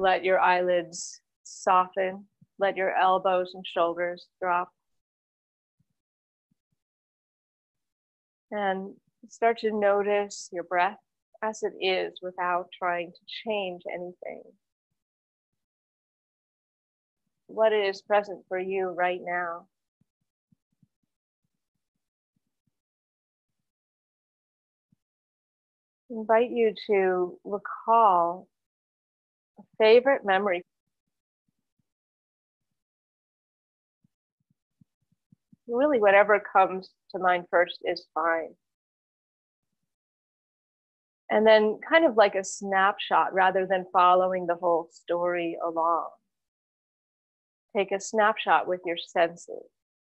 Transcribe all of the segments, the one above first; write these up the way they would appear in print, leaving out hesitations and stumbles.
Let your eyelids soften. Let your elbows and shoulders drop. And start to notice your breath as it is without trying to change anything. What is present for you right now? I invite you to recall a favorite memory. Really, whatever comes to mind first is fine. And then kind of like a snapshot rather than following the whole story along. Take a snapshot with your senses.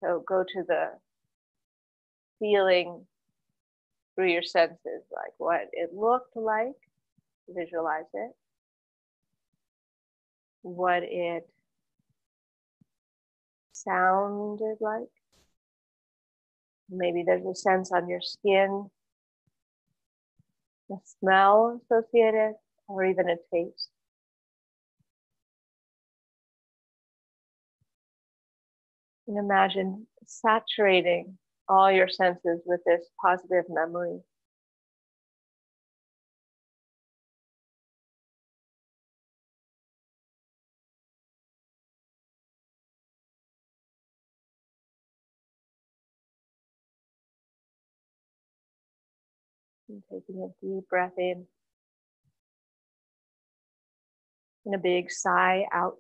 So go to the feeling through your senses, like what it looked like, visualize it. What it sounded like. Maybe there's a sense on your skin, a smell associated, or even a taste. And imagine saturating all your senses with this positive memory. And taking a deep breath in and a big sigh out.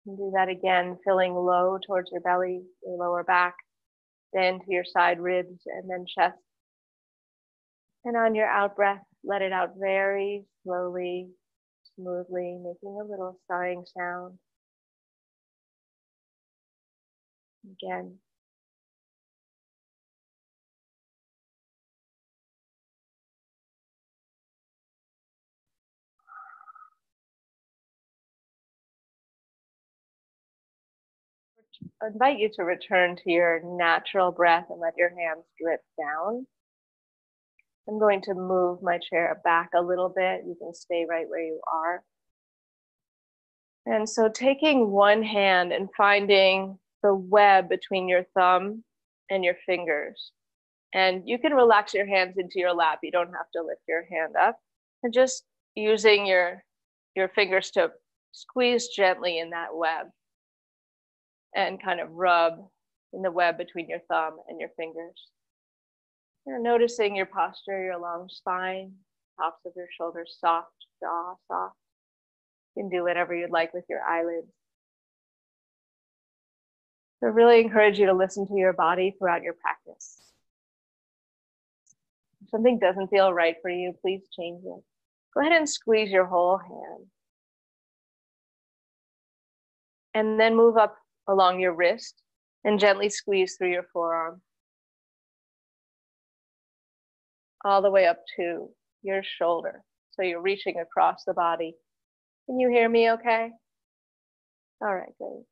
And do that again, filling low towards your belly, your lower back, then to your side ribs and then chest. And on your out breath, let it out very slowly, smoothly, making a little sighing sound. Again. I invite you to return to your natural breath and let your hands drip down. I'm going to move my chair back a little bit. You can stay right where you are. And so taking one hand and finding the web between your thumb and your fingers. And you can relax your hands into your lap. You don't have to lift your hand up. And just using your fingers to squeeze gently in that web. And kind of rub in the web between your thumb and your fingers. You're noticing your posture, your long spine, tops of your shoulders soft, jaw soft. You can do whatever you'd like with your eyelids. So I really encourage you to listen to your body throughout your practice. If something doesn't feel right for you, please change it. Go ahead and squeeze your whole hand. And then move up along your wrist and gently squeeze through your forearm. All the way up to your shoulder. So you're reaching across the body. Can you hear me okay? All right, great.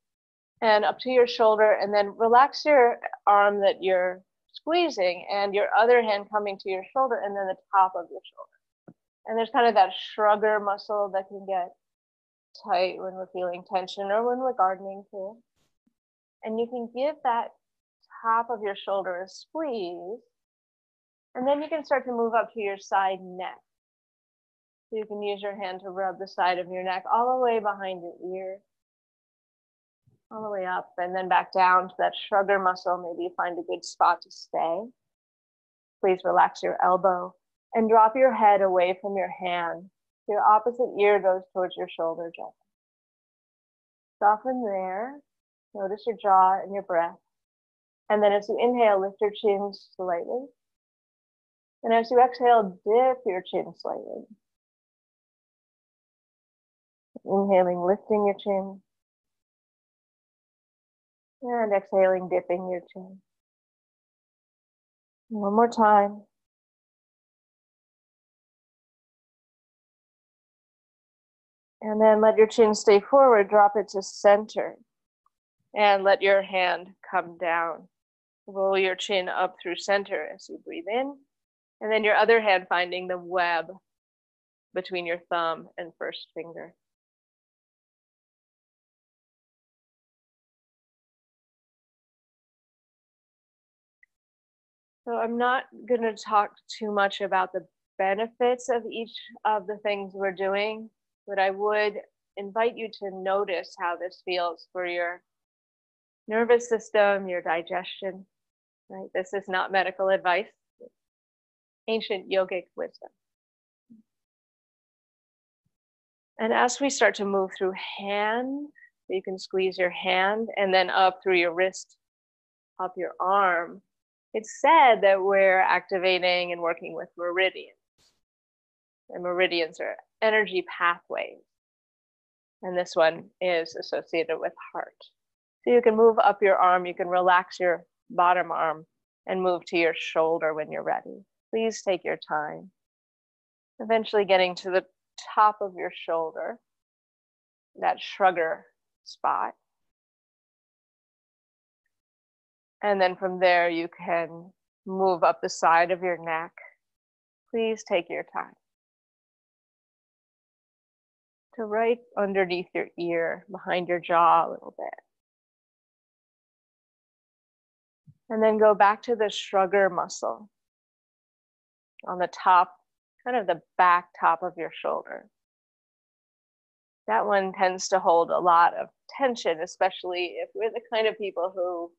And up to your shoulder, and then relax your arm that you're squeezing and your other hand coming to your shoulder and then the top of your shoulder. And there's kind of that shrugger muscle that can get tight when we're feeling tension or when we're gardening too. And you can give that top of your shoulder a squeeze. And then you can start to move up to your side neck. So you can use your hand to rub the side of your neck all the way behind your ear. All the way up and then back down to that shrugger muscle. Maybe you find a good spot to stay. Please relax your elbow and drop your head away from your hand. Your opposite ear goes towards your shoulder gently. Soften there. Notice your jaw and your breath. And then as you inhale, lift your chin slightly. And as you exhale, dip your chin slightly. Inhaling, lifting your chin. And exhaling, dipping your chin. One more time. And then let your chin stay forward, drop it to center. And let your hand come down. Roll your chin up through center as you breathe in. And then your other hand finding the web between your thumb and first finger. So I'm not going to talk too much about the benefits of each of the things we're doing, but I would invite you to notice how this feels for your nervous system, your digestion, right? This is not medical advice, it's ancient yogic wisdom. And as we start to move through hand, you can squeeze your hand and then up through your wrist, up your arm. It's said that we're activating and working with meridians. And meridians are energy pathways. And this one is associated with heart. So you can move up your arm, you can relax your bottom arm and move to your shoulder when you're ready. Please take your time. Eventually getting to the top of your shoulder, that shrugger spot. And then from there, you can move up the side of your neck. Please take your time. To right underneath your ear, behind your jaw a little bit. And then go back to the shrugger muscle on the top, kind of the back top of your shoulder. That one tends to hold a lot of tension, especially if we're the kind of people who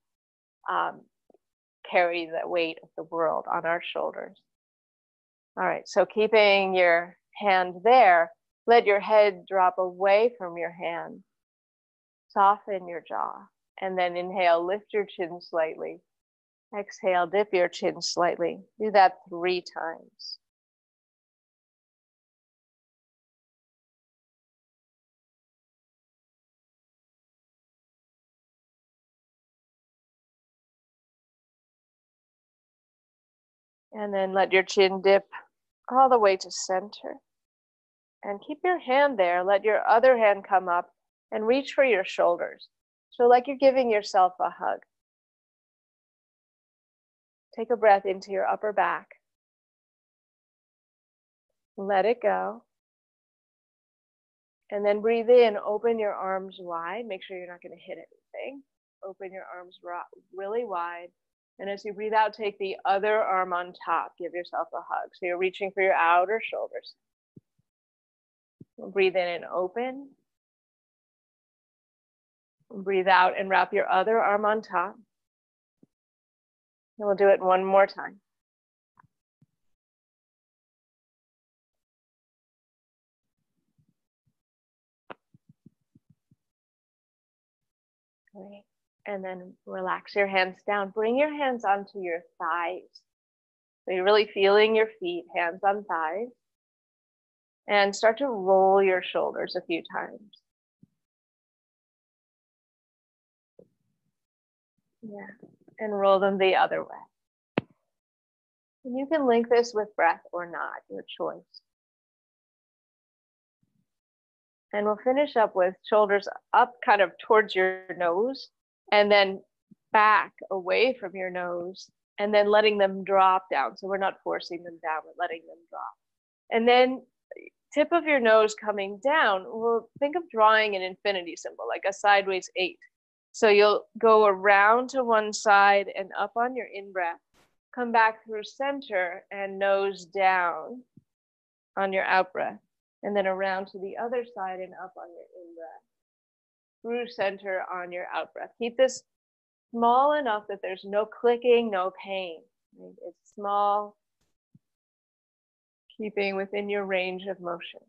carry the weight of the world on our shoulders. All right, so keeping your hand there, let your head drop away from your hand. Soften your jaw, and then inhale, lift your chin slightly. Exhale, dip your chin slightly. Do that 3 times. And then let your chin dip all the way to center. And keep your hand there. Let your other hand come up and reach for your shoulders. So like you're giving yourself a hug. Take a breath into your upper back. Let it go. And then breathe in, open your arms wide. Make sure you're not going to hit anything. Open your arms really wide. And as you breathe out, take the other arm on top. Give yourself a hug. So you're reaching for your outer shoulders. Breathe in and open. Breathe out and wrap your other arm on top. And we'll do it one more time. Great. And then relax your hands down. Bring your hands onto your thighs. So you're really feeling your feet, hands on thighs. And start to roll your shoulders a few times. Yeah, and roll them the other way. And you can link this with breath or not, your choice. And we'll finish up with shoulders up kind of towards your nose and then back away from your nose and then letting them drop down. So we're not forcing them down, we're letting them drop. And then tip of your nose coming down, well, think of drawing an infinity symbol, like a sideways 8. So you'll go around to one side and up on your in-breath, come back through center and nose down on your out-breath, and then around to the other side and up on your in-breath, through center on your out-breath. Keep this small enough that there's no clicking, no pain. Right? It's small, keeping within your range of motion.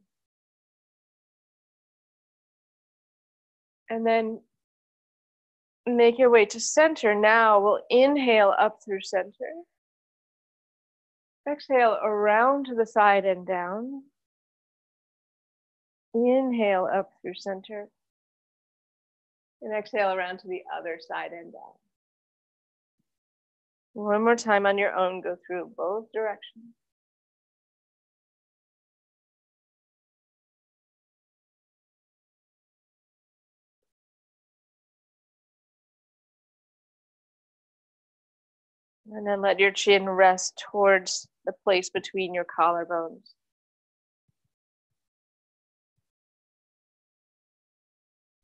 And then make your way to center. Now we'll inhale up through center. Exhale around to the side and down. Inhale up through center. And exhale around to the other side and down. One more time on your own, go through both directions. And then let your chin rest towards the place between your collarbones.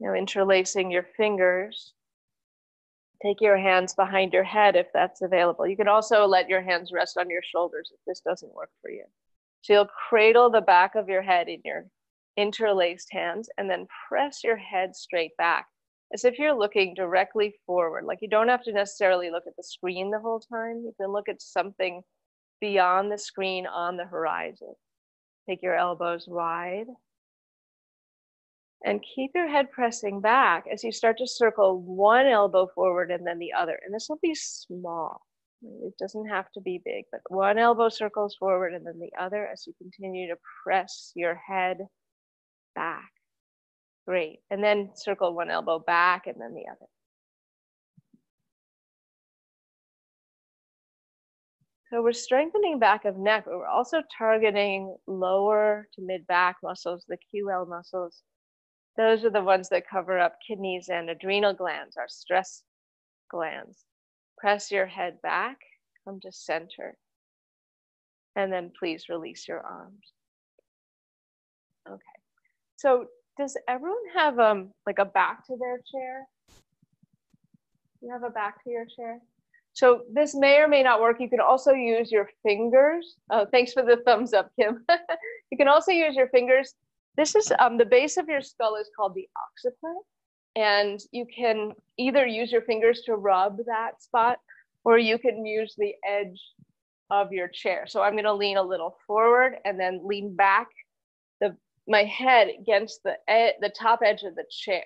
Now interlacing your fingers. Take your hands behind your head if that's available. You can also let your hands rest on your shoulders if this doesn't work for you. So you'll cradle the back of your head in your interlaced hands and then press your head straight back as if you're looking directly forward. Like you don't have to necessarily look at the screen the whole time. You can look at something beyond the screen on the horizon. Take your elbows wide. And keep your head pressing back as you start to circle one elbow forward and then the other. And this will be small. It doesn't have to be big, but one elbow circles forward and then the other as you continue to press your head back. Great. And then circle one elbow back and then the other. So we're strengthening back of neck, but we're also targeting lower to mid back muscles, the QL muscles. Those are the ones that cover up kidneys and adrenal glands, our stress glands. Press your head back, come to center. And then please release your arms. Okay. So does everyone have like a back to their chair? You have a back to your chair? So this may or may not work. You can also use your fingers. Oh, thanks for the thumbs up, Kim. You can also use your fingers. This is the base of your skull is called the occiput, and you can either use your fingers to rub that spot, or you can use the edge of your chair. So I'm going to lean a little forward and then lean back my head against the top edge of the chair,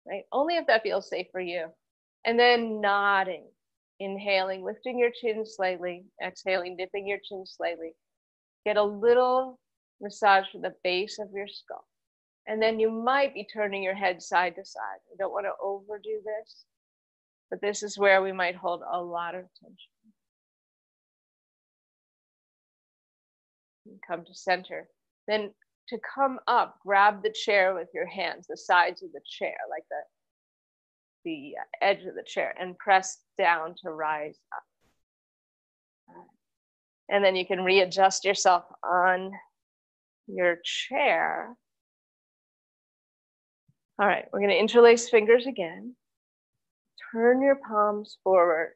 right? Only if that feels safe for you. And then nodding, inhaling, lifting your chin slightly, exhaling, dipping your chin slightly. Get a little massage from the base of your skull. And then you might be turning your head side to side. You don't want to overdo this, but this is where we might hold a lot of tension. And come to center. Then to come up, grab the chair with your hands, the sides of the chair, like the edge of the chair, and press down to rise up. And then you can readjust yourself on your chair. All right, we're going to interlace fingers again. Turn your palms forward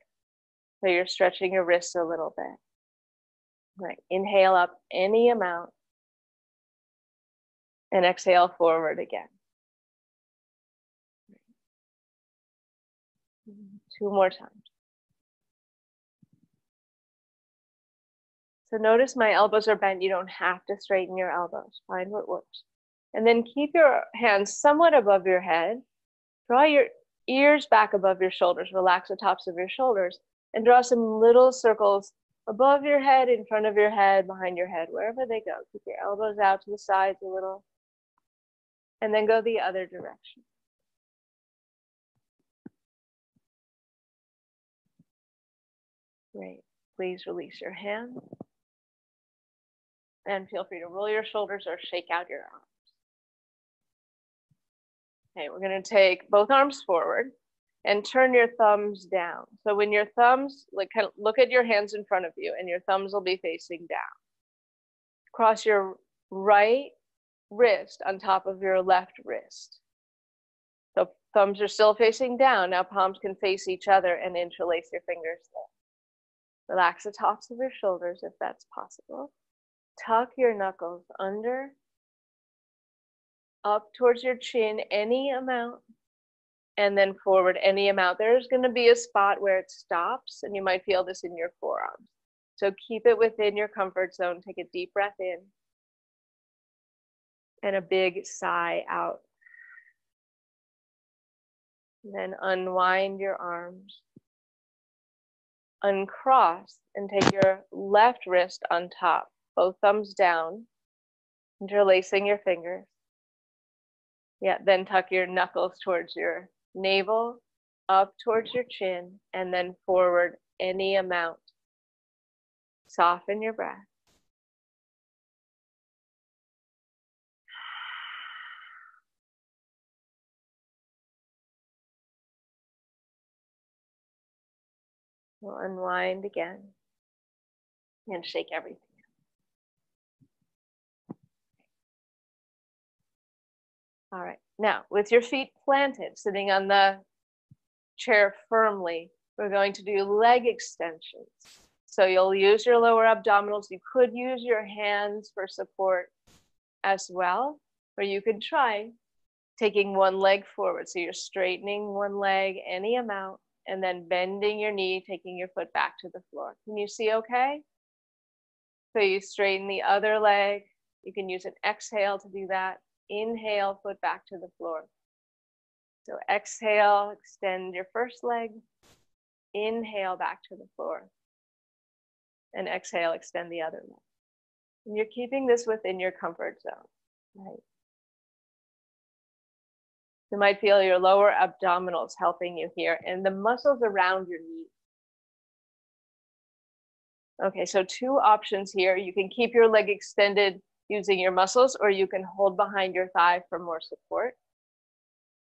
so you're stretching your wrists a little bit. All right, inhale up any amount and exhale forward again. Two more times. So notice my elbows are bent. You don't have to straighten your elbows. Find what works. And then keep your hands somewhat above your head. Draw your ears back above your shoulders. Relax the tops of your shoulders. And draw some little circles above your head, in front of your head, behind your head, wherever they go. Keep your elbows out to the sides a little. And then go the other direction. Great. Please release your hand. And feel free to roll your shoulders or shake out your arms. Okay, we're going to take both arms forward and turn your thumbs down. So when your thumbs, like, kind of look at your hands in front of you, and your thumbs will be facing down. Cross your right wrist on top of your left wrist. So thumbs are still facing down. Now palms can face each other and interlace your fingers there. Relax the tops of your shoulders if that's possible. Tuck your knuckles under, up towards your chin any amount, and then forward any amount. There's going to be a spot where it stops, and you might feel this in your forearms. So keep it within your comfort zone. Take a deep breath in and a big sigh out. And then unwind your arms. Uncross and take your left wrist on top, both thumbs down, interlacing your fingers. Yeah, then tuck your knuckles towards your navel, up towards your chin, and then forward any amount. Soften your breath. We'll unwind again. and shake everything. All right, now with your feet planted, sitting on the chair firmly, we're going to do leg extensions. So you'll use your lower abdominals. You could use your hands for support as well, or you could try taking one leg forward. So you're straightening one leg any amount and then bending your knee, taking your foot back to the floor. Can you see okay? So you straighten the other leg. You can use an exhale to do that. Inhale, foot back to the floor. So exhale, extend your first leg. Inhale, back to the floor. And exhale, extend the other leg. And you're keeping this within your comfort zone, right? You might feel your lower abdominals helping you here and the muscles around your knees. Okay, so two options here. You can keep your leg extended using your muscles, or you can hold behind your thigh for more support.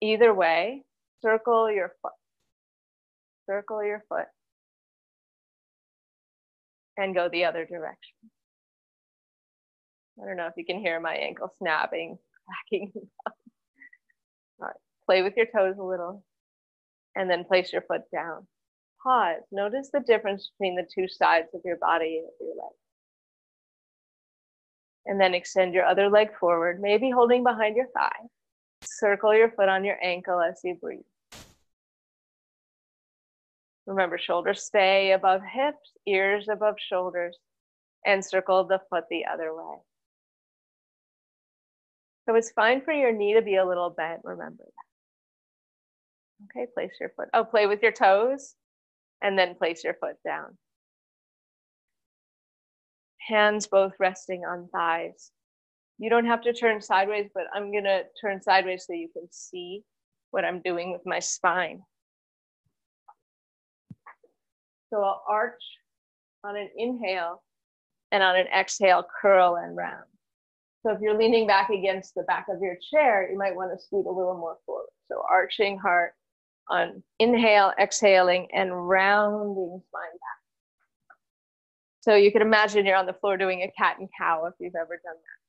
Either way, circle your foot. Circle your foot. And go the other direction. I don't know if you can hear my ankle snapping, cracking. All right, play with your toes a little. And then place your foot down. Pause. Notice the difference between the two sides of your body and your leg. And then extend your other leg forward, maybe holding behind your thigh. Circle your foot on your ankle as you breathe. Remember, shoulders stay above hips, ears above shoulders, and circle the foot the other way. So it's fine for your knee to be a little bent, remember that. Okay, place your foot. Oh, play with your toes, and then place your foot down. Hands both resting on thighs. You don't have to turn sideways, but I'm gonna turn sideways so you can see what I'm doing with my spine. So I'll arch on an inhale, and on an exhale, curl and round. So if you're leaning back against the back of your chair, you might want to scoot a little more forward. So arching heart on inhale, exhaling, and rounding spine back. So you can imagine you're on the floor doing a cat and cow if you've ever done that.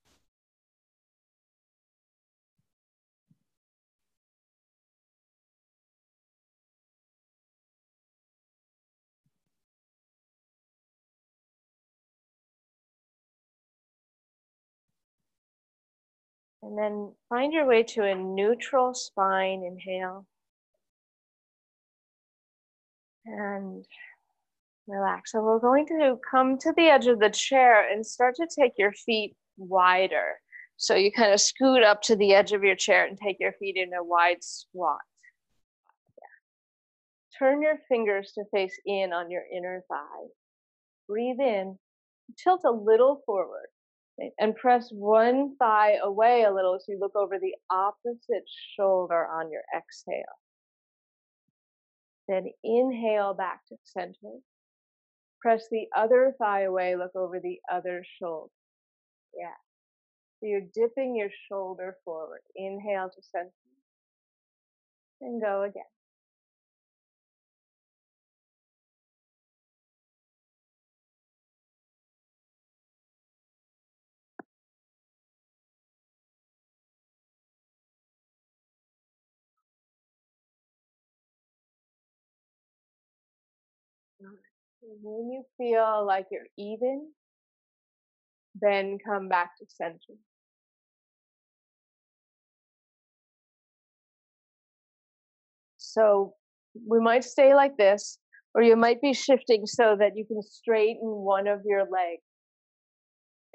And then find your way to a neutral spine, inhale. And relax. So we're going to come to the edge of the chair and start to take your feet wider. So you kind of scoot up to the edge of your chair and take your feet in a wide squat. Turn your fingers to face in on your inner thigh. Breathe in, tilt a little forward, and press one thigh away a little so you look over the opposite shoulder on your exhale. Then inhale back to center. Press the other thigh away, look over the other shoulder. Yeah. So you're dipping your shoulder forward. Inhale to center. And go again. When you feel like you're even, then come back to center. So we might stay like this, or you might be shifting so that you can straighten one of your legs.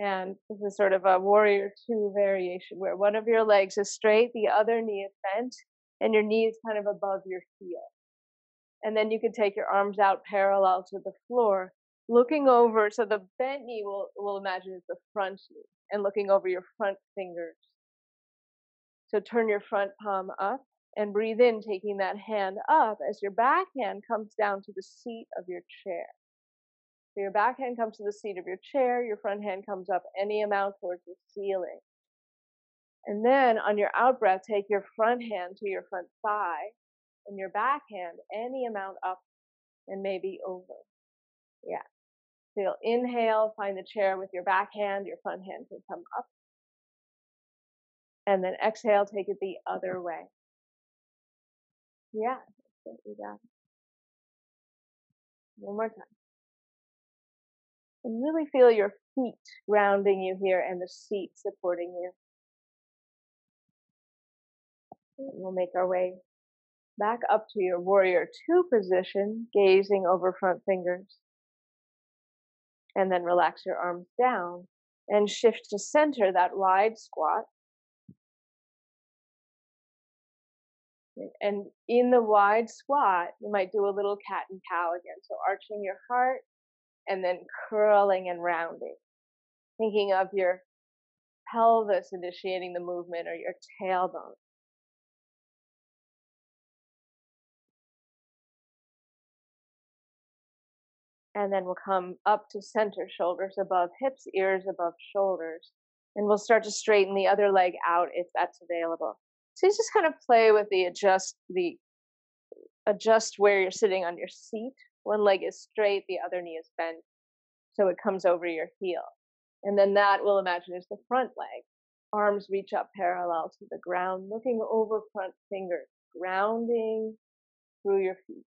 And this is sort of a warrior two variation where one of your legs is straight, the other knee is bent, and your knee is kind of above your heel. And then you can take your arms out parallel to the floor, looking over. So the bent knee will imagine it's the front knee and looking over your front fingers. So turn your front palm up and breathe in, taking that hand up as your back hand comes down to the seat of your chair. So your back hand comes to the seat of your chair, your front hand comes up any amount towards the ceiling. And then on your out breath, take your front hand to your front thigh and your back hand any amount up and maybe over. Yeah. So you'll inhale, find the chair with your back hand, your front hand can come up. And then exhale, take it the other way. Yeah, you got it. One more time. And really feel your feet grounding you here and the seat supporting you. And we'll make our way back up to your warrior two position, gazing over front fingers. And then relax your arms down and shift to center, that wide squat. And in the wide squat, you might do a little cat and cow again. So arching your heart and then curling and rounding. Thinking of your pelvis initiating the movement or your tailbone. And then we'll come up to center, shoulders above hips, ears above shoulders. And we'll start to straighten the other leg out if that's available. So you just kind of play with the adjust where you're sitting on your seat. One leg is straight, the other knee is bent, so it comes over your heel. And then that we'll imagine is the front leg. Arms reach up parallel to the ground, looking over front fingers, grounding through your feet.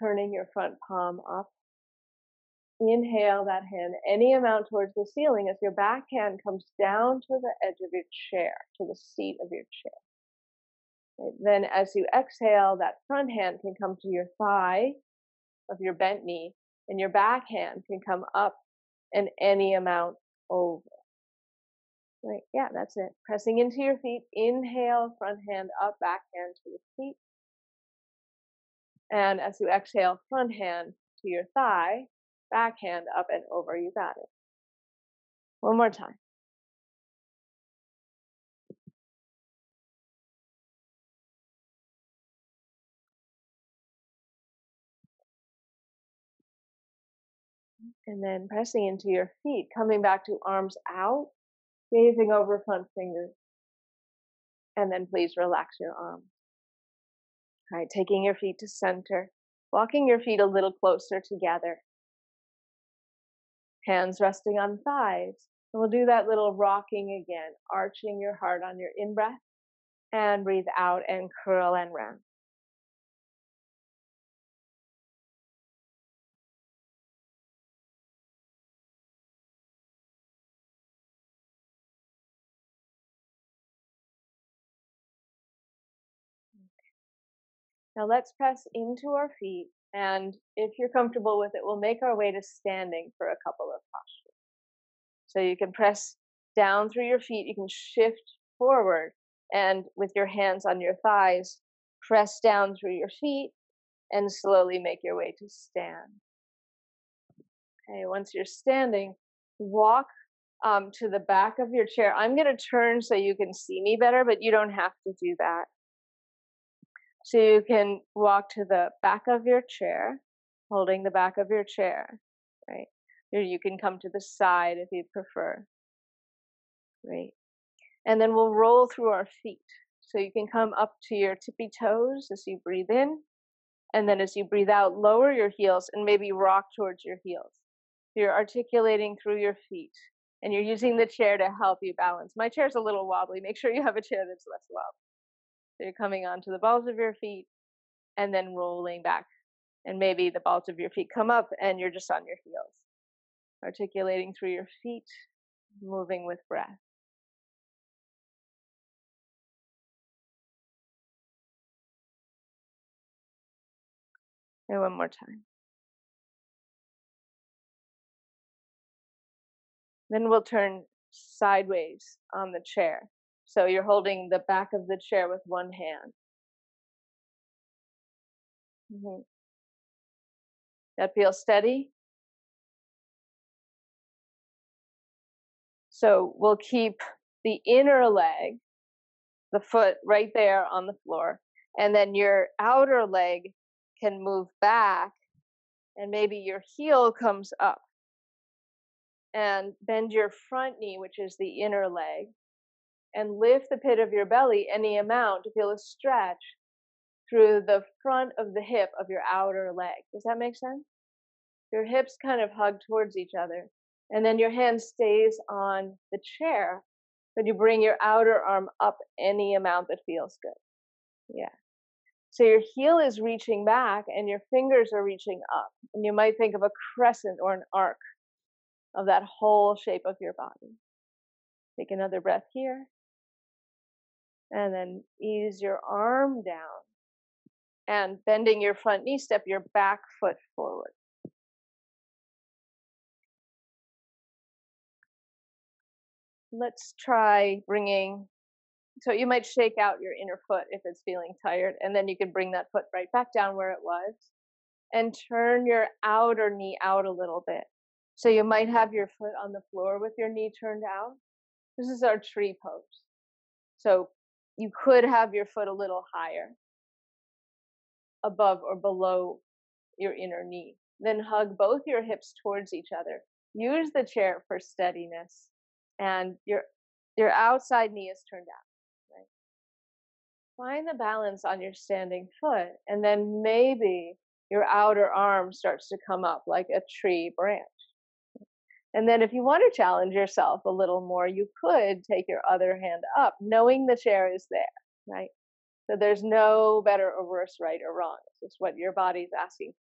Turning your front palm up. Inhale that hand any amount towards the ceiling as your back hand comes down to the edge of your chair, to the seat of your chair. Right. Then as you exhale, that front hand can come to your thigh of your bent knee, and your back hand can come up and any amount over. Right, yeah, that's it. Pressing into your feet, inhale, front hand up, back hand to the feet. And as you exhale, front hand to your thigh, back hand up and over. You got it. One more time. And then pressing into your feet, coming back to arms out, gazing over front fingers. And then please relax your arms. All right, taking your feet to center, walking your feet a little closer together. Hands resting on thighs. And we'll do that little rocking again, arching your heart on your in-breath. And breathe out and curl and round. Now let's press into our feet, and if you're comfortable with it, we'll make our way to standing for a couple of postures. So you can press down through your feet, you can shift forward, and with your hands on your thighs, press down through your feet, and slowly make your way to stand. Okay, once you're standing, walk to the back of your chair. I'm going to turn so you can see me better, but you don't have to do that. So you can walk to the back of your chair, holding the back of your chair, right? Or you can come to the side if you prefer, right? And then we'll roll through our feet. So you can come up to your tippy toes as you breathe in, and then as you breathe out, lower your heels and maybe rock towards your heels. You're articulating through your feet, and you're using the chair to help you balance. My chair's a little wobbly. Make sure you have a chair that's less wobbly. So you're coming onto the balls of your feet and then rolling back. And maybe the balls of your feet come up and you're just on your heels. Articulating through your feet, moving with breath. And one more time. Then we'll turn sideways on the chair. So you're holding the back of the chair with one hand. Mm-hmm. That feels steady? So we'll keep the inner leg, the foot right there on the floor, and then your outer leg can move back, and maybe your heel comes up. And bend your front knee, which is the inner leg, and lift the pit of your belly any amount to feel a stretch through the front of the hip of your outer leg. Does that make sense? Your hips kind of hug towards each other. And then your hand stays on the chair, but you bring your outer arm up any amount that feels good. Yeah. So your heel is reaching back and your fingers are reaching up. And you might think of a crescent or an arc of that whole shape of your body. Take another breath here. And then ease your arm down. And bending your front knee, step your back foot forward. Let's try bringing, so you might shake out your inner foot if it's feeling tired, and then you can bring that foot right back down where it was. And turn your outer knee out a little bit. So you might have your foot on the floor with your knee turned out. This is our tree pose. So you could have your foot a little higher, above or below your inner knee. Then hug both your hips towards each other. Use the chair for steadiness. And your outside knee is turned out. Right? Find the balance on your standing foot, and then maybe your outer arm starts to come up like a tree branch. And then if you want to challenge yourself a little more, you could take your other hand up, knowing the chair is there, right? So there's no better or worse, right or wrong. It's just what your body's asking.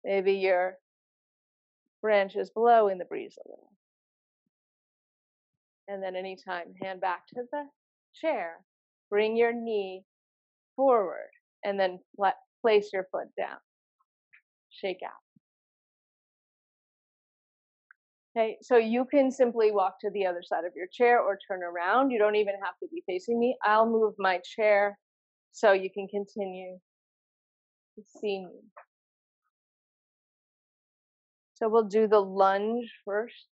Maybe your branch is blowing the breeze a little. And then anytime, hand back to the chair, bring your knee forward, and then place your foot down. Shake out. Okay, so you can simply walk to the other side of your chair or turn around. You don't even have to be facing me. I'll move my chair so you can continue to see me. So we'll do the lunge first.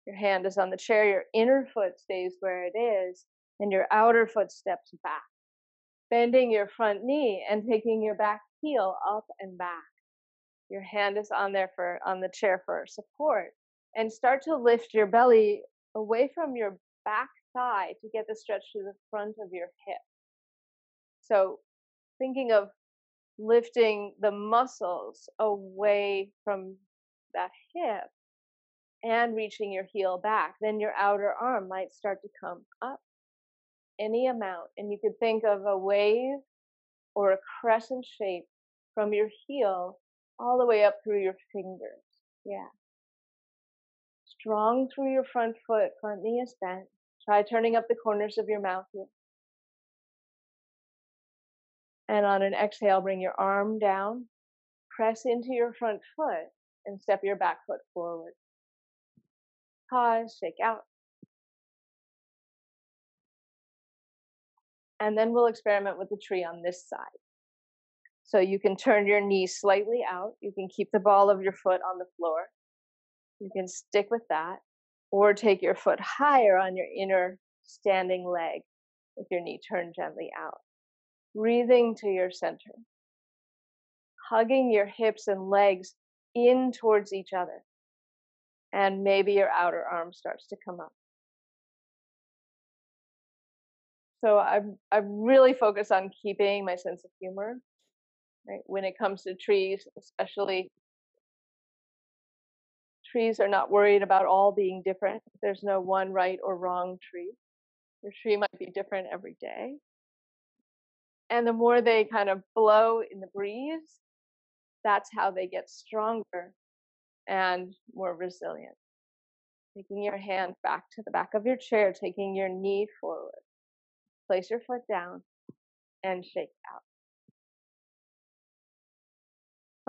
Your hand is on the chair, your inner foot stays where it is, and your outer foot steps back. Bending your front knee and taking your back heel up and back. Your hand is on the chair for support. And start to lift your belly away from your back thigh to get the stretch to the front of your hip. So thinking of lifting the muscles away from that hip and reaching your heel back, then your outer arm might start to come up any amount. And you could think of a wave or a crescent shape from your heel all the way up through your fingers. Yeah. Strong through your front foot, front knee is bent. Try turning up the corners of your mouth here. And on an exhale, bring your arm down, press into your front foot, and step your back foot forward. Pause, shake out. And then we'll experiment with the tree on this side. So you can turn your knees slightly out. You can keep the ball of your foot on the floor. You can stick with that, or take your foot higher on your inner standing leg with your knee turned gently out. Breathing to your center. Hugging your hips and legs in towards each other. And maybe your outer arm starts to come up. So I really focus on keeping my sense of humor, right? When it comes to trees, especially. Trees are not worried about all being different. There's no one right or wrong tree. Your tree might be different every day. And the more they kind of blow in the breeze, that's how they get stronger and more resilient. Taking your hand back to the back of your chair, taking your knee forward. Place your foot down and shake out.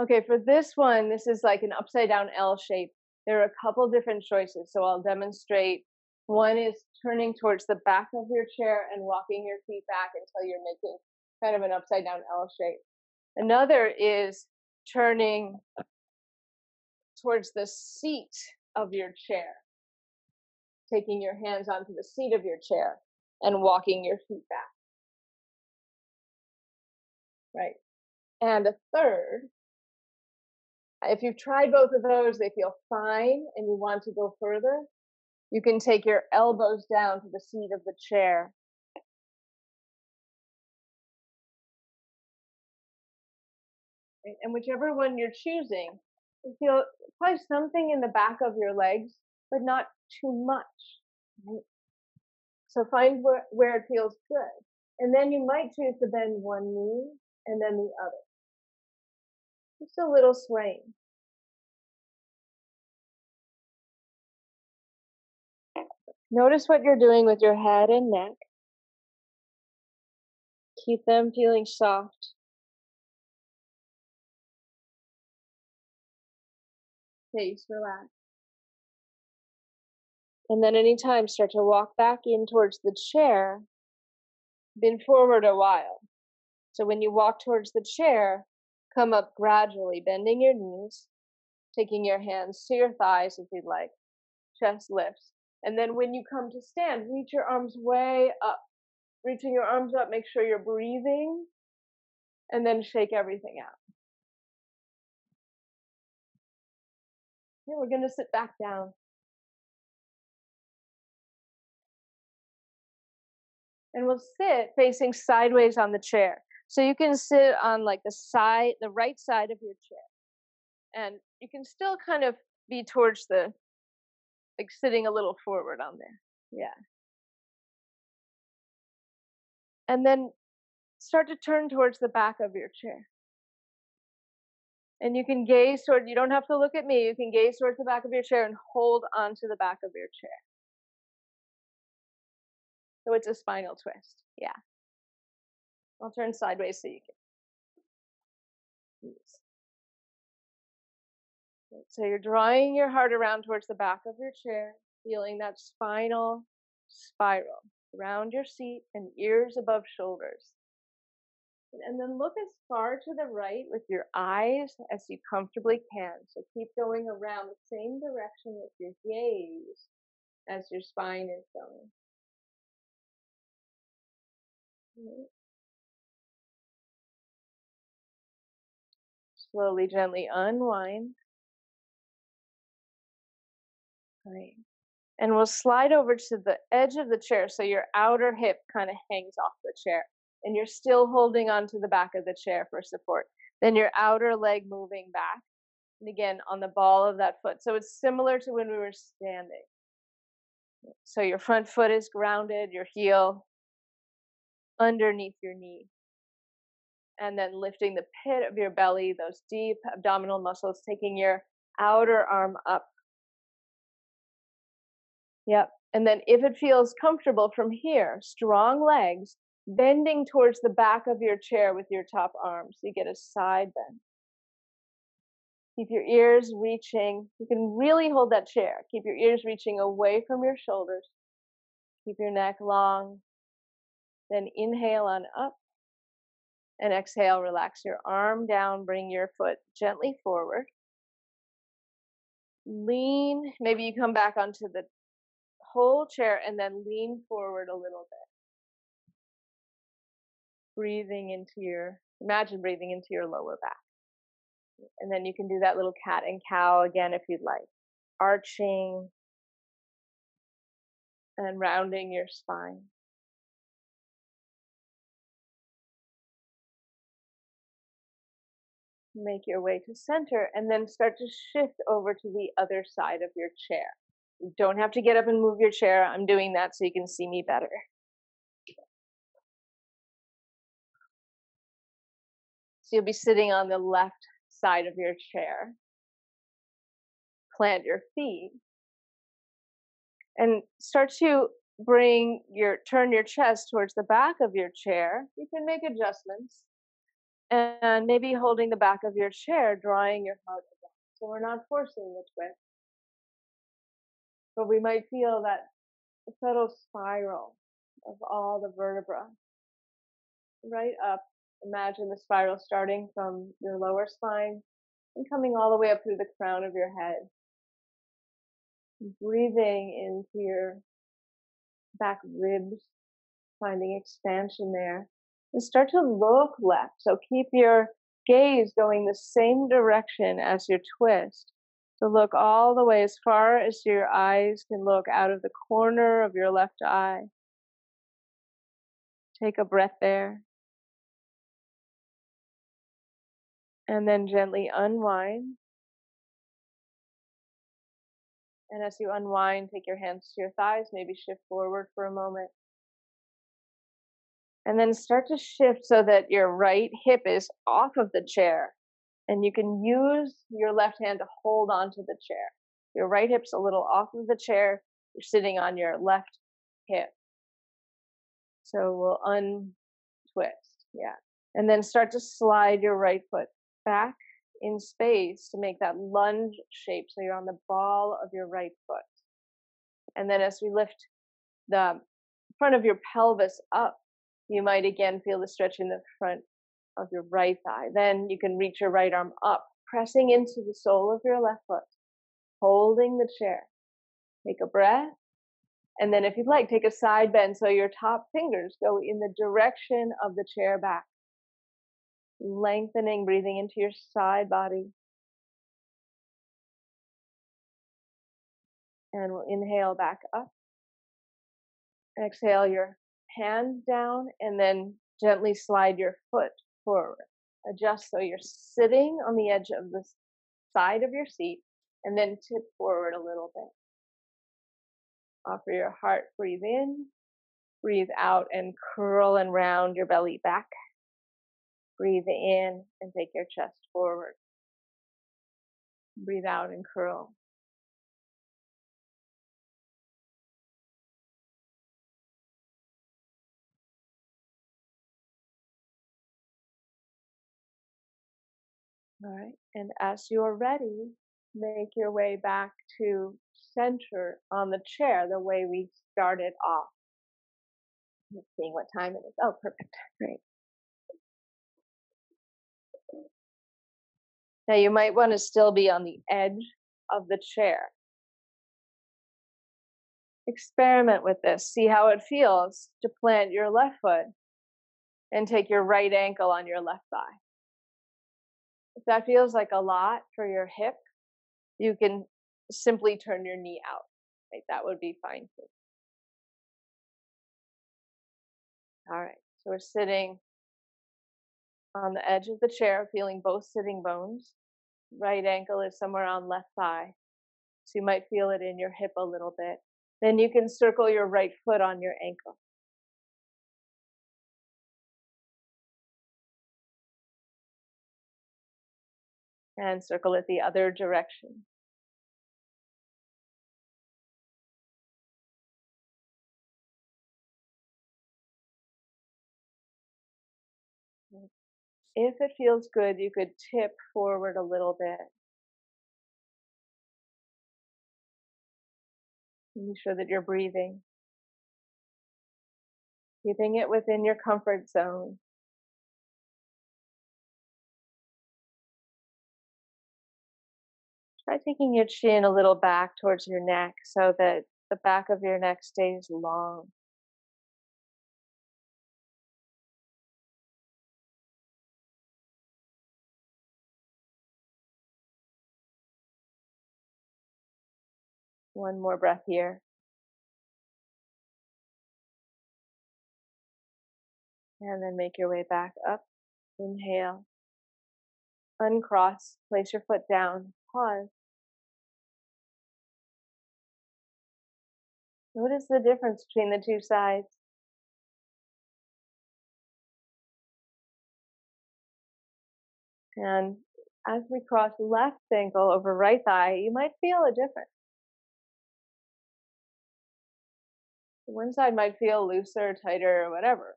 Okay, for this one, this is like an upside down L shape. There are a couple different choices, so I'll demonstrate. One is turning towards the back of your chair and walking your feet back until you're making kind of an upside down L shape. Another is turning towards the seat of your chair, taking your hands onto the seat of your chair and walking your feet back. Right. And a third, if you've tried both of those, they feel fine and you want to go further, you can take your elbows down to the seat of the chair. And whichever one you're choosing, You feel probably something in the back of your legs, but not too much. Right? So find where it feels good. And then you might choose to bend one knee and then the other. Just a little swaying. Notice what you're doing with your head and neck. Keep them feeling soft. Face relax. And then anytime start to walk back in towards the chair. Bend forward a while. So when you walk towards the chair, come up gradually, bending your knees, taking your hands to your thighs if you'd like. Chest lifts. And then when you come to stand, reach your arms way up. Reaching your arms up, make sure you're breathing, and then shake everything out. Okay, we're going to sit back down. And we'll sit facing sideways on the chair. So you can sit on like the right side of your chair. And you can still kind of be towards like sitting a little forward on there. Yeah. And then start to turn towards the back of your chair. And you can gaze toward, you don't have to look at me, you can gaze towards the back of your chair and hold onto the back of your chair. So it's a spinal twist. Yeah. I'll turn sideways so you can. So you're drawing your heart around towards the back of your chair, feeling that spinal spiral around your seat and ears above shoulders. And then look as far to the right with your eyes as you comfortably can. So keep going around the same direction with your gaze as your spine is going. Slowly, gently unwind. Right. And we'll slide over to the edge of the chair so your outer hip kind of hangs off the chair. And you're still holding onto the back of the chair for support. Then your outer leg moving back. And again, on the ball of that foot. So it's similar to when we were standing. So your front foot is grounded, your heel underneath your knee. And then lifting the pit of your belly, those deep abdominal muscles, taking your outer arm up. Yep. And then if it feels comfortable from here, strong legs, bending towards the back of your chair with your top arm. So you get a side bend. Keep your ears reaching. You can really hold that chair. Keep your ears reaching away from your shoulders. Keep your neck long. Then inhale on up. And exhale, relax your arm down. Bring your foot gently forward. Lean. Maybe you come back onto the whole chair and then lean forward a little bit. Imagine breathing into your lower back. And then you can do that little cat and cow again if you'd like. Arching and rounding your spine. Make your way to center and then start to shift over to the other side of your chair. You don't have to get up and move your chair. I'm doing that so you can see me better. So you'll be sitting on the left side of your chair. Plant your feet. And start to turn your chest towards the back of your chair. You can make adjustments. And maybe holding the back of your chair, drawing your heart down. So we're not forcing the twist. But we might feel that subtle spiral of all the vertebrae. Right up. Imagine the spiral starting from your lower spine and coming all the way up through the crown of your head. Breathing into your back ribs, finding expansion there. And start to look left. So keep your gaze going the same direction as your twist. So look all the way as far as your eyes can look out of the corner of your left eye. Take a breath there. And then gently unwind. And as you unwind, take your hands to your thighs, maybe shift forward for a moment. And then start to shift so that your right hip is off of the chair. And you can use your left hand to hold onto the chair. Your right hip's a little off of the chair. You're sitting on your left hip. So we'll untwist, yeah. And then start to slide your right foot back in space to make that lunge shape. So you're on the ball of your right foot. And then as we lift the front of your pelvis up, you might again feel the stretch in the front of your right thigh. Then you can reach your right arm up, pressing into the sole of your left foot, holding the chair. Take a breath. And then if you'd like, take a side bend so your top fingers go in the direction of the chair back. Lengthening, breathing into your side body. And we'll inhale back up. Exhale your hand down and then gently slide your foot forward. Adjust so you're sitting on the edge of the side of your seat and then tip forward a little bit. Offer your heart, breathe in, breathe out and curl and round your belly back. Breathe in and take your chest forward. Breathe out and curl. All right, and as you're ready, make your way back to center on the chair the way we started off. Let's see what time it is. Oh, perfect. Great. Now you might want to still be on the edge of the chair. Experiment with this. See how it feels to plant your left foot and take your right ankle on your left thigh. If that feels like a lot for your hip, you can simply turn your knee out. Right? That would be fine too. All right, so we're sitting on the edge of the chair, feeling both sitting bones. Right ankle is somewhere on left thigh. So you might feel it in your hip a little bit. Then you can circle your right foot on your ankle. And circle it the other direction. If it feels good, you could tip forward a little bit. Making sure that you're breathing. Keeping it within your comfort zone. Try taking your chin a little back towards your neck so that the back of your neck stays long. One more breath here. And then make your way back up. Inhale. Uncross. Place your foot down. Pause. Notice the difference between the two sides. And as we cross left ankle over right thigh, you might feel a difference. One side might feel looser, tighter, or whatever.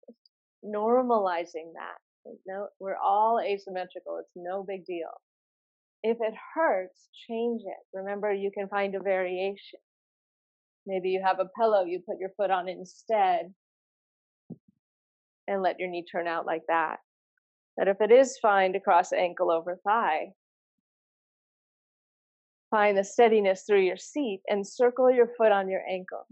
Just normalizing that. No, we're all asymmetrical. It's no big deal. If it hurts, change it. Remember, you can find a variation. Maybe you have a pillow, you put your foot on instead and let your knee turn out like that. But if it is fine to cross ankle over thigh, find the steadiness through your seat and circle your foot on your ankle.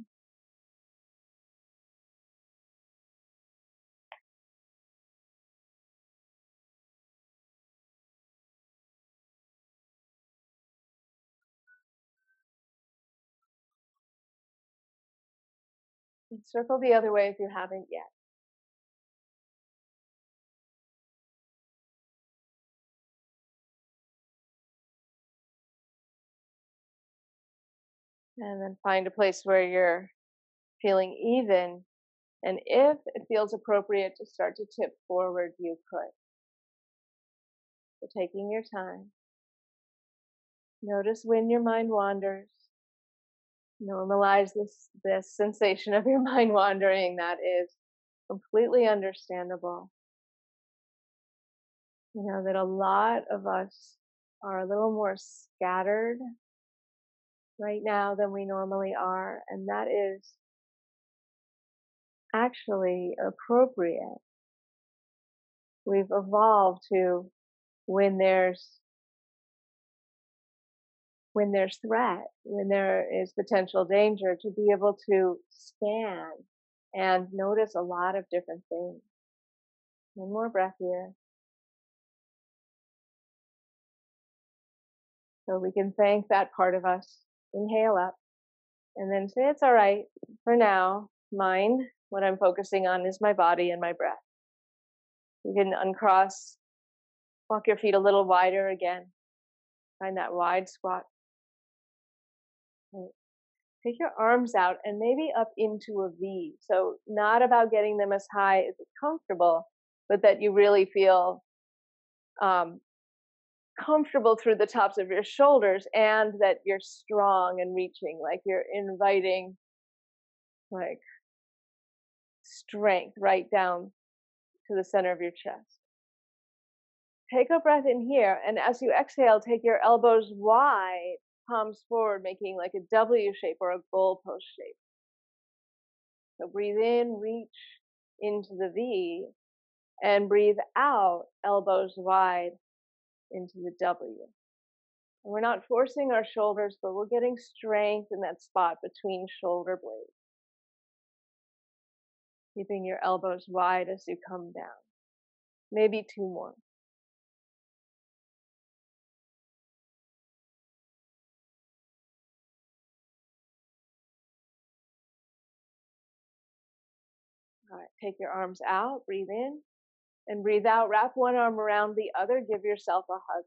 And circle the other way if you haven't yet. And then find a place where you're feeling even. And if it feels appropriate to start to tip forward, you could. So taking your time. Notice when your mind wanders. Normalize this sensation of your mind wandering. That is completely understandable. You know that a lot of us are a little more scattered right now than we normally are, and that is actually appropriate. We've evolved to when there's threat, when there is potential danger, to be able to scan and notice a lot of different things. One more breath here. So we can thank that part of us. Inhale up and then say, it's all right for now. Mind, what I'm focusing on is my body and my breath. You can uncross, walk your feet a little wider again. Find that wide squat. Take your arms out and maybe up into a V. So not about getting them as high as it's comfortable, but that you really feel comfortable through the tops of your shoulders, and that you're strong and reaching, like you're inviting like strength right down to the center of your chest. Take a breath in here, and as you exhale, take your elbows wide, palms forward, making like a W shape or a goalpost shape. So breathe in, reach into the V, and breathe out, elbows wide into the W. And we're not forcing our shoulders, but we're getting strength in that spot between shoulder blades. Keeping your elbows wide as you come down. Maybe two more. All right, take your arms out, breathe in, and breathe out. Wrap one arm around the other, give yourself a hug.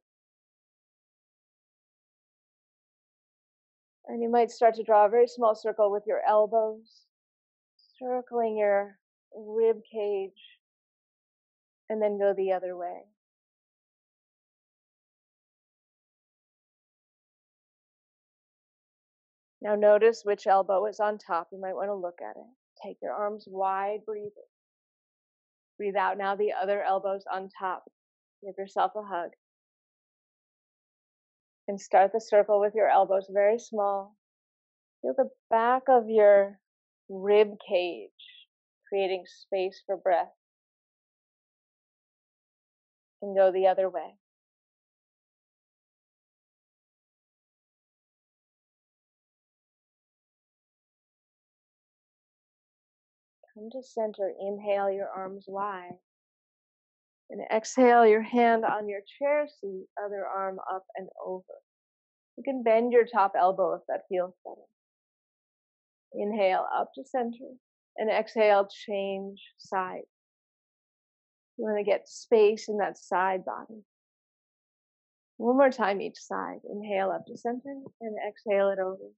And you might start to draw a very small circle with your elbows, circling your rib cage, and then go the other way. Now notice which elbow is on top. You might want to look at it. Take your arms wide, breathe in. Breathe out. Now the other elbow's on top. Give yourself a hug. And start the circle with your elbows very small. Feel the back of your rib cage, creating space for breath. And go the other way. Come to center. Inhale your arms wide. And exhale your hand on your chair seat, other arm up and over. You can bend your top elbow if that feels better. Inhale up to center. And exhale, change side. You want to get space in that side body. One more time each side. Inhale up to center and exhale it over.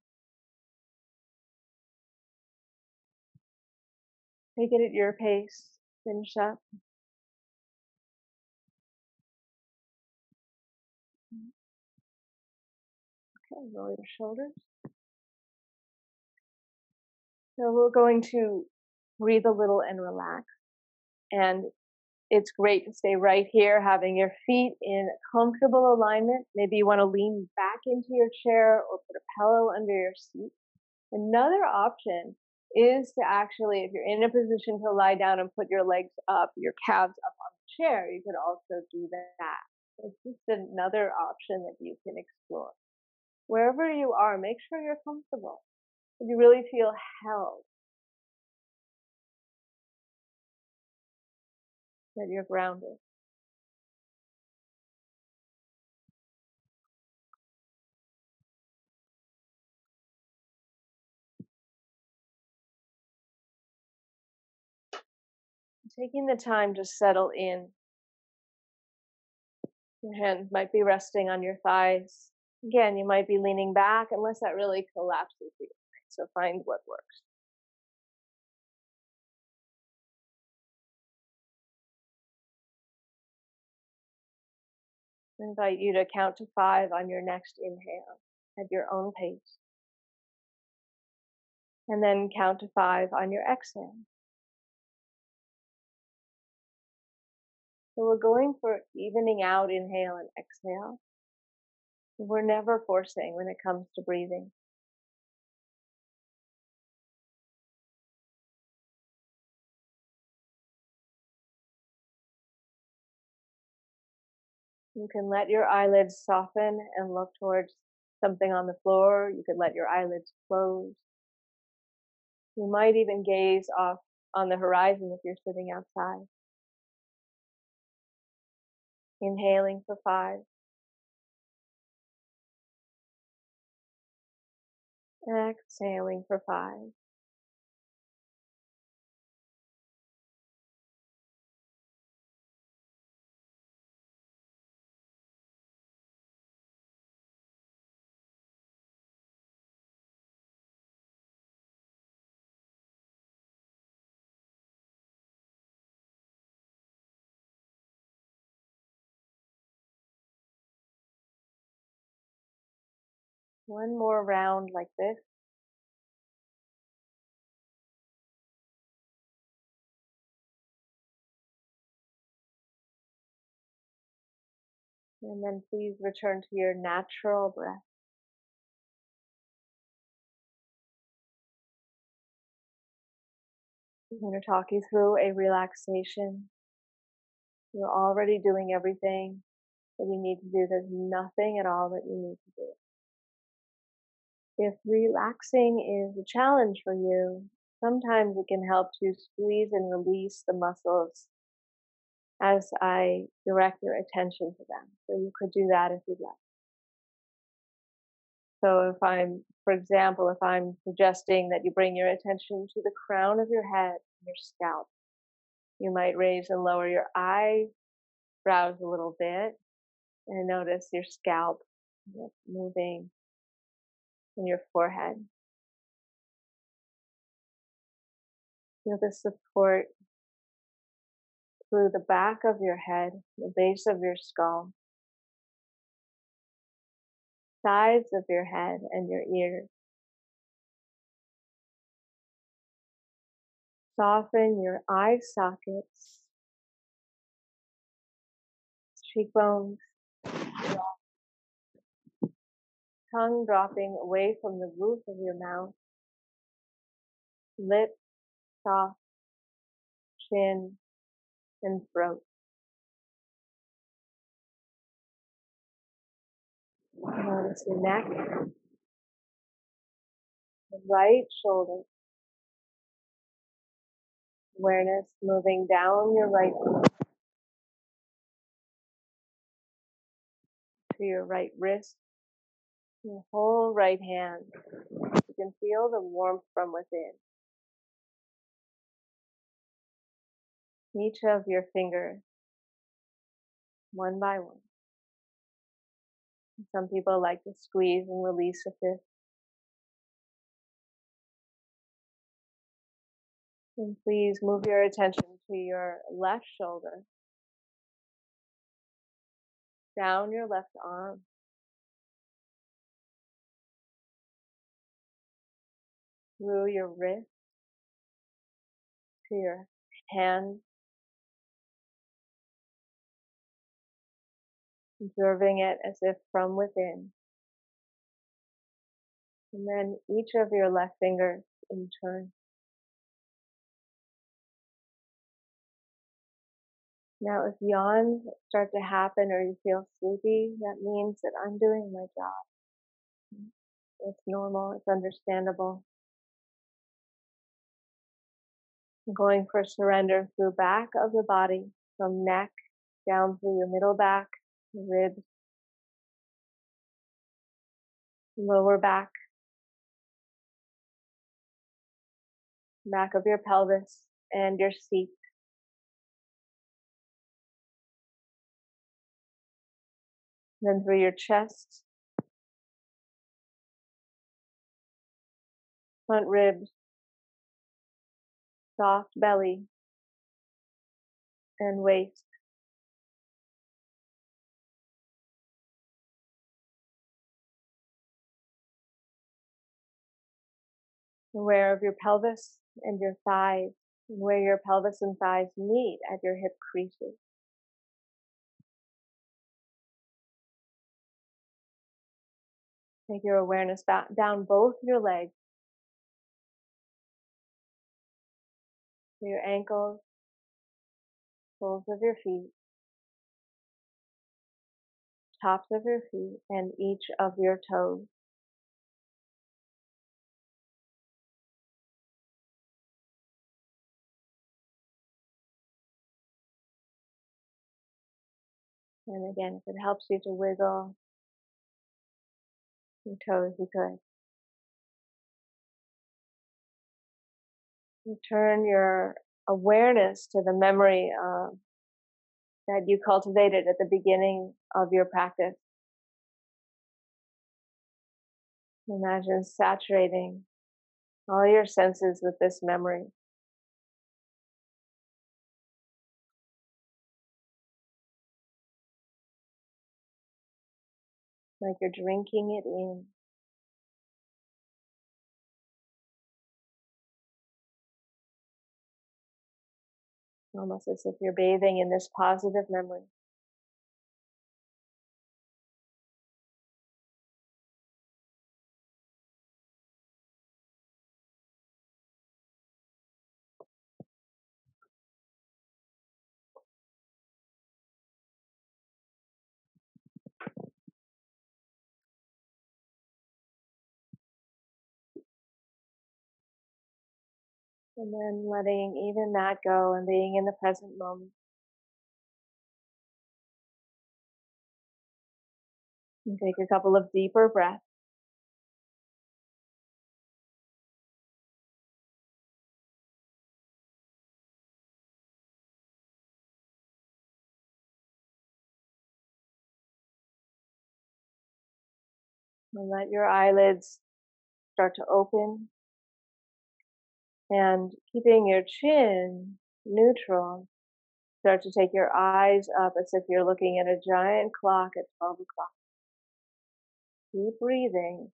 Take it at your pace. Finish up. Okay, roll your shoulders. So we're going to breathe a little and relax. And it's great to stay right here, having your feet in comfortable alignment. Maybe you want to lean back into your chair or put a pillow under your seat. Another option is to actually, if you're in a position to lie down and put your legs up, your calves up on the chair, you could also do that. It's just another option that you can explore. Wherever you are, make sure you're comfortable. That you really feel held. That you're grounded. Taking the time to settle in. Your hands might be resting on your thighs. Again, you might be leaning back unless that really collapses you. So find what works. I invite you to count to 5 on your next inhale at your own pace. And then count to 5 on your exhale. So we're going for evening out inhale and exhale. We're never forcing when it comes to breathing. You can let your eyelids soften and look towards something on the floor. You could let your eyelids close. You might even gaze off on the horizon if you're sitting outside. Inhaling for 5. Exhaling for 5. One more round like this. And then please return to your natural breath. I'm going to talk you through a relaxation. You're already doing everything that you need to do. There's nothing at all that you need to do. If relaxing is a challenge for you, sometimes it can help to squeeze and release the muscles as I direct your attention to them. So you could do that if you'd like. So for example, if I'm suggesting that you bring your attention to the crown of your head, your scalp, you might raise and lower your eyebrows a little bit and notice your scalp moving in your forehead. Feel the support through the back of your head, the base of your skull, sides of your head and your ears. Soften your eye sockets, cheekbones, tongue dropping away from the roof of your mouth, lips soft, chin, and throat. Notice your neck, the right shoulder. Awareness moving down your right arm to your right wrist, your whole right hand. You can feel the warmth from within. Each of your fingers, one by one. Some people like to squeeze and release a fist. And please move your attention to your left shoulder, down your left arm, through your wrist, to your hand, observing it as if from within. And then each of your left fingers in turn. Now, if yawns start to happen or you feel sleepy, that means that I'm doing my job. It's normal, it's understandable. I'm going for surrender through back of the body, from neck down through your middle back, ribs, lower back of your pelvis, and your seat. Then through your chest, front ribs, soft belly, and waist. Aware of your pelvis and your thighs, and where your pelvis and thighs meet at your hip creases. Take your awareness down both your legs, to your ankles, soles of your feet, tops of your feet, and each of your toes. And again, if it helps you to wiggle your toes, you could. You turn your awareness to the memory that you cultivated at the beginning of your practice. Imagine saturating all your senses with this memory. Like you're drinking it in. Almost as if you're bathing in this positive memory. And then letting even that go and being in the present moment. And take a couple of deeper breaths. And let your eyelids start to open. And keeping your chin neutral, start to take your eyes up as if you're looking at a giant clock at 12 o'clock. Keep breathing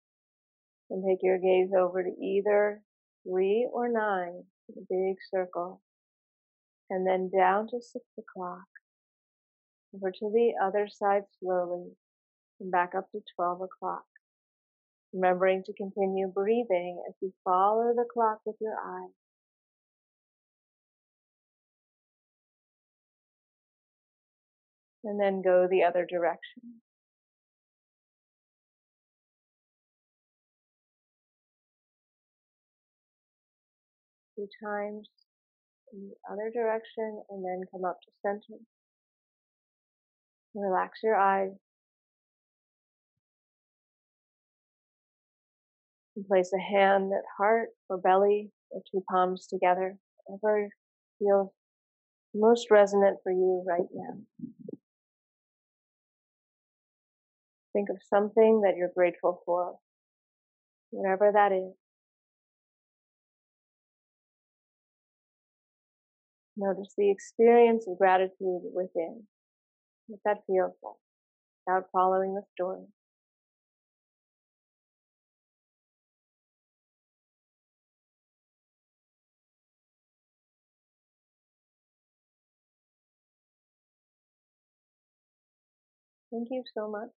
and take your gaze over to either 3 or 9, a big circle, and then down to 6 o'clock, over to the other side slowly, and back up to 12 o'clock. Remembering to continue breathing as you follow the clock with your eyes. And then go the other direction. 2 times in the other direction, and then come up to center. Relax your eyes. And place a hand at heart or belly or 2 palms together, whatever feels most resonant for you right now. Think of something that you're grateful for, whatever that is. Notice the experience of gratitude within, what that feels like, without following the story. Thank you so much.